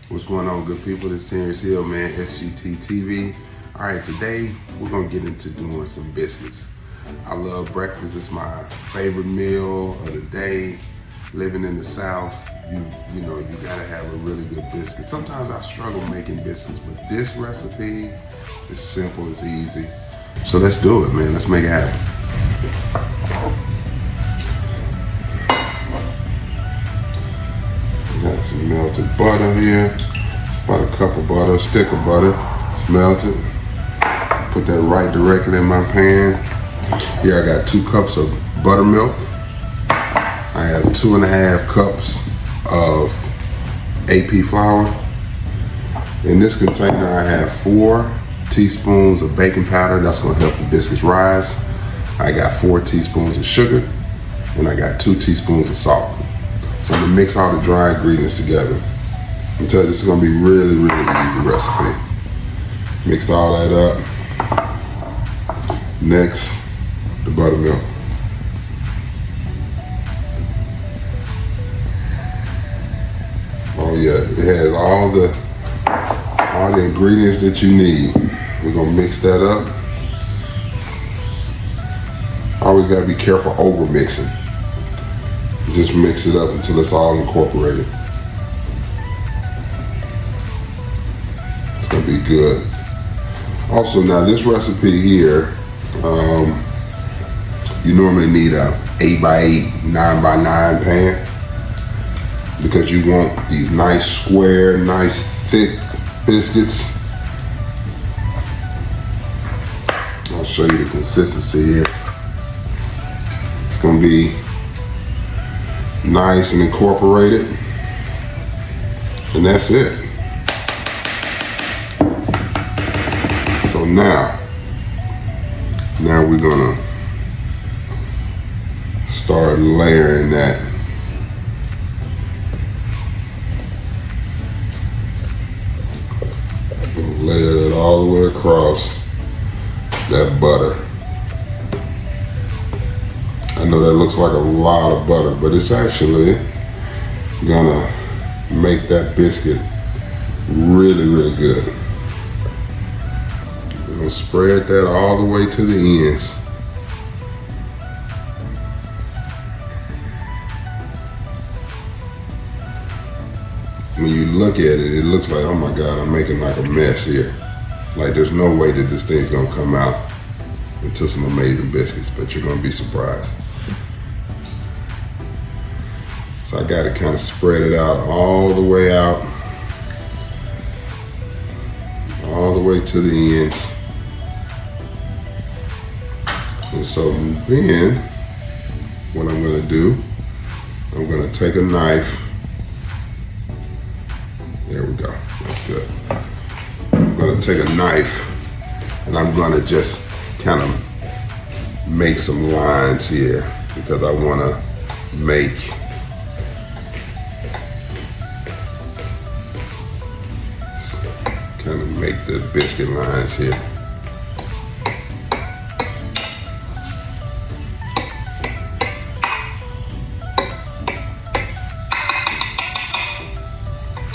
What's going on, good people? This is Terrence Hill, man, SGT TV. All right, today we're gonna get into doing some biscuits. I love breakfast. It's my favorite meal of the day. Living in the South, you know, you gotta have a really good biscuit. Sometimes I struggle making biscuits, but this recipe is simple, it's easy. So let's do it, man. Let's make it happen. Got some melted butter here. It's about a cup of butter, a stick of butter. It's melted. Put that right directly in my pan. Here I got 2 cups of buttermilk. I have 2.5 cups of AP flour. In this container I have 4 teaspoons of baking powder. That's gonna help the biscuits rise. I got 4 teaspoons of sugar, and I got 2 teaspoons of salt. So I'm gonna mix all the dry ingredients together. I'm telling you, this is gonna be really, really easy recipe. Mixed all that up. Next, the buttermilk. Oh yeah, it has all the ingredients that you need. We're gonna mix that up. Always gotta be careful over mixing. Just mix it up until it's all incorporated. It's gonna be good. Also, now this recipe here, you normally need a 8x8, 9x9 pan because you want these nice square, nice thick biscuits. I'll show you the consistency here. It's gonna be nice and incorporated, and that's it. So now we're gonna start layering that. Layer it all the way across that butter. I know that looks like a lot of butter, but it's actually gonna make that biscuit really, really good. We're gonna spread that all the way to the ends. When you look at it, it looks like, oh my God, I'm making like a mess here. Like there's no way that this thing's gonna come out into some amazing biscuits, but you're gonna be surprised. So I gotta kind of spread it out all the way out, all the way to the ends. And so then, what I'm gonna do, I'm gonna take a knife. There we go, that's good. I'm gonna take a knife and I'm gonna just kind of make some lines here because I wanna make the biscuit lines here.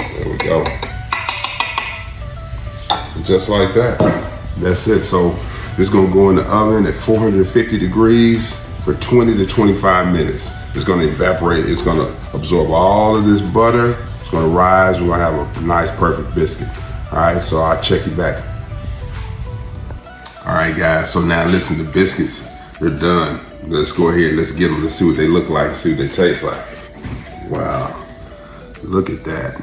There we go. Just like that. That's it. So this is gonna go in the oven at 450 degrees for 20 to 25 minutes. It's gonna evaporate. It's gonna absorb all of this butter. It's gonna rise. We're gonna have a nice, perfect biscuit. All right, so I'll check you back. All right, guys, so now listen, the biscuits, they're done. Let's go ahead, let's get them, let's see what they look like, see what they taste like. Wow, look at that.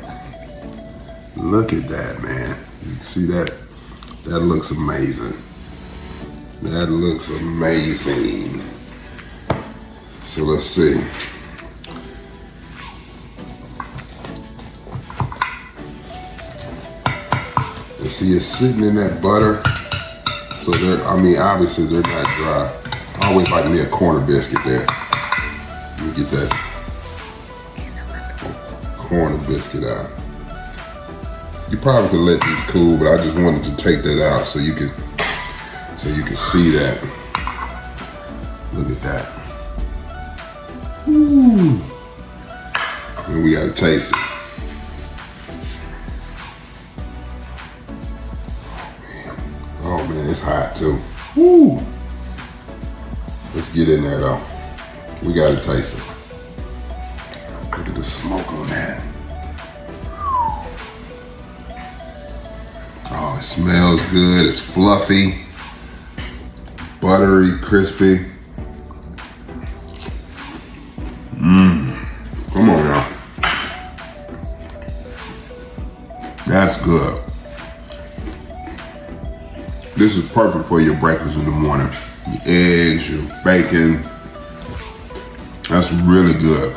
Look at that, man. You see that? That looks amazing. That looks amazing. So let's see. See, it's sitting in that butter. So they're, I mean, obviously they're not dry. I'll wait if I can get a corner biscuit there. Let me get that corner biscuit out. You probably could let these cool, but I just wanted to take that out so you could see that. Look at that. Ooh. And we gotta taste it. man, it's hot too. Woo! Let's get in there though. We gotta taste it. Look at the smoke on that. Oh, it smells good. It's fluffy, buttery, crispy. Come on now. That's good. This is perfect for your breakfast in the morning. Your eggs, your bacon. That's really good.